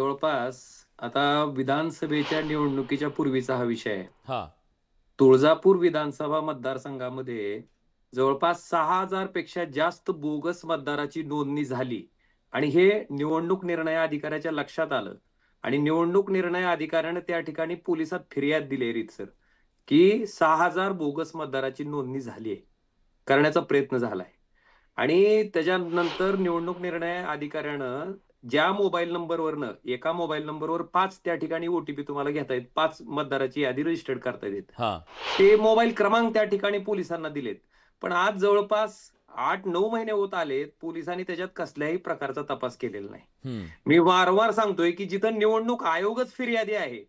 जवळपास आता विधानसभेच्या निवडणुकीच्या पूर्वीचा हा विषय आहे. हां. तुळजापूर विधानसभा मतदारसंघामध्ये जवळपास 6,000 पेक्षा जास्त बोगस मतदाराची नोंदणी झाली आणि हे निवडणूक निर्णय अधिकाऱ्याच्या लक्षात आलं आणि निवडणूक निर्णय अधिकाऱ्याने त्या ठिकाणी पोलिसात फिर्याद दिली रीतसर, की 6,000 बोगस मतदाराची नोंदणी झाली आहे. करण्याचा प्रयत्न झालाय. आणि त्याच्यानंतर निवडणूक निर्णय अधिकाऱ्यानं ज्या मोबाईल नंबरवरनं एका मोबाईल नंबरवर 5 त्या ठिकाणी ओ-टी-पी तुम्हाला घेता येत, 5 मतदाराची यादी रजिस्टर्ड करता येते. हां. ते मोबाईल क्रमांक त्या ठिकाणी पोलिसांना दिलेत. पण आज जवळपास 8-9 महिने होत आलेत, पोलिसांनी त्याच्यात कसल्याही प्रकारचा तपास केलेला नाही. हं. मी वारंवार सांगतोय, की जिथं निवडणूक आयोगच फिर्यादी आहे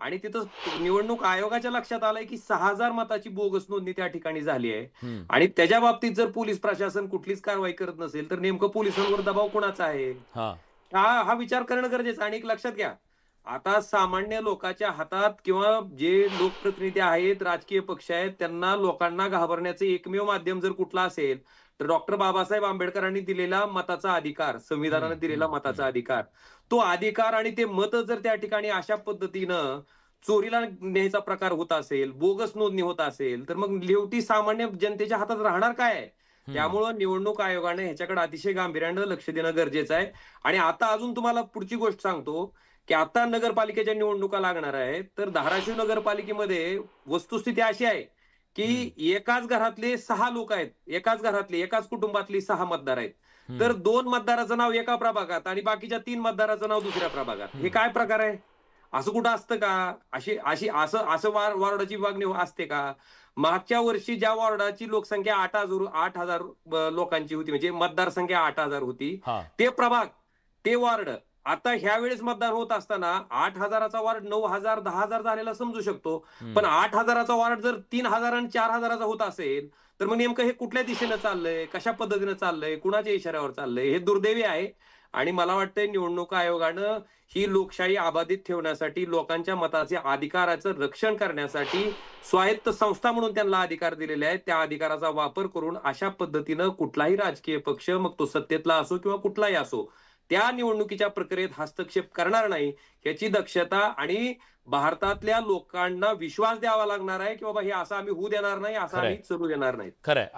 आणि तिथं निवडणूक आयोगाच्या लक्षात आलंय, की 6,000 मताची बोगस नोंदणी त्या ठिकाणी झाली आहे हं. आणि त्याच्या बाबतीत जर पोलीस प्रशासन कुठलीच कारवाई करत नसेल, तर नेमकं पोलिसांवर दबाव कोणाचा आहे? हां. हा हा विचार करणं गरजेचं आहे. आणि एक लक्षात घ्या, आता सामान्य लोकांच्या हातात किंवा जे लोकप्रतिनिधी आहेत, राजकीय पक्ष आहेत, त्यांना लोकांना घाबरण्याचं एकमेव माध्यम जर कुठलं असेल, तर डॉक्टर बाबासाहेब आंबेडकरांनी दिलेला मताचा अधिकार, हं, संविधानाने दिलेला हं, हं. मताचा अधिकार, तो अधिकार आणि ते मत जर त्या ठिकाणी अशा पद्धतीनं चोरीला न्यायचा प्रकार होत असेल, बोगस नोंदणी होत असेल, तर मग शेवटी सामान्य जनतेच्या हातात राहणार काय आहे? हं. त्यामुळं निवडणूक आयोगाने ह्याच्याकडे अतिशय गांभीर्यानं लक्ष देणं गरजेचं आहे. आणि आता अजून तुम्हाला पुढची गोष्ट सांगतो, की आता नगरपालिकेच्या निवडणुका लागणार आहेत. तर धाराशिव नगरपालिकेमध्ये वस्तुस्थिती अशी आहे, हं. की एकाच घरातले 6 लोक आहेत. एकाच कुटुंबातली 6 मतदार आहेत. तर हं. 2 मतदाराचं नाव एका प्रभागात आणि बाकीच्या 3 मतदाराचं नाव दुसऱ्या प्रभागात. हे हं. काय प्रकार आहे? असं कुठं असतं का? अशी अशी असं असं वॉर्डाची विभागणी असते का? मागच्या वर्षी ज्या वॉर्डाची लोकसंख्या 8,000 लोकांची होती, म्हणजे मतदारसंख्या 8,000 होती. हां. ते प्रभाग, ते वॉर्ड आता ह्या वेळेस मतदान होत असताना 8,000चा वॉर्ड 9,000, 10,000 झालेला समजू शकतो. पण हं. 8,000चा वॉर्ड जर 3,000 आणि 4,000चा होत असेल, तर मग नेमकं हे कुठल्या दिशेनं चाललंय? कशा पद्धतीनं चाललंय? कुणाच्या इशाऱ्यावर चाललंय? हे दुर्दैवी आहे. आणि मला वाटतंय निवडणूक आयोगानं ही लोकशाही अबाधित ठेवण्यासाठी, लोकांच्या मताच्या अधिकाराचं रक्षण करण्यासाठी स्वायत्त संस्था म्हणून त्यांना अधिकार दिलेले आहेत. त्या अधिकाराचा वापर करून अशा पद्धतीनं कुठलाही राजकीय पक्ष, मग तो सत्तेतला असो किंवा कुठलाही असो, त्या निवडणुकीच्या प्रक्रियेत हस्तक्षेप करणार नाही, याची दक्षता आणि भारतातल्या लोकांना विश्वास द्यावा लागणार आहे, की बाबा हे असं आम्ही होऊ देणार नाही, असं आम्ही खरंय, चालू देणार नाहीत. खरंय.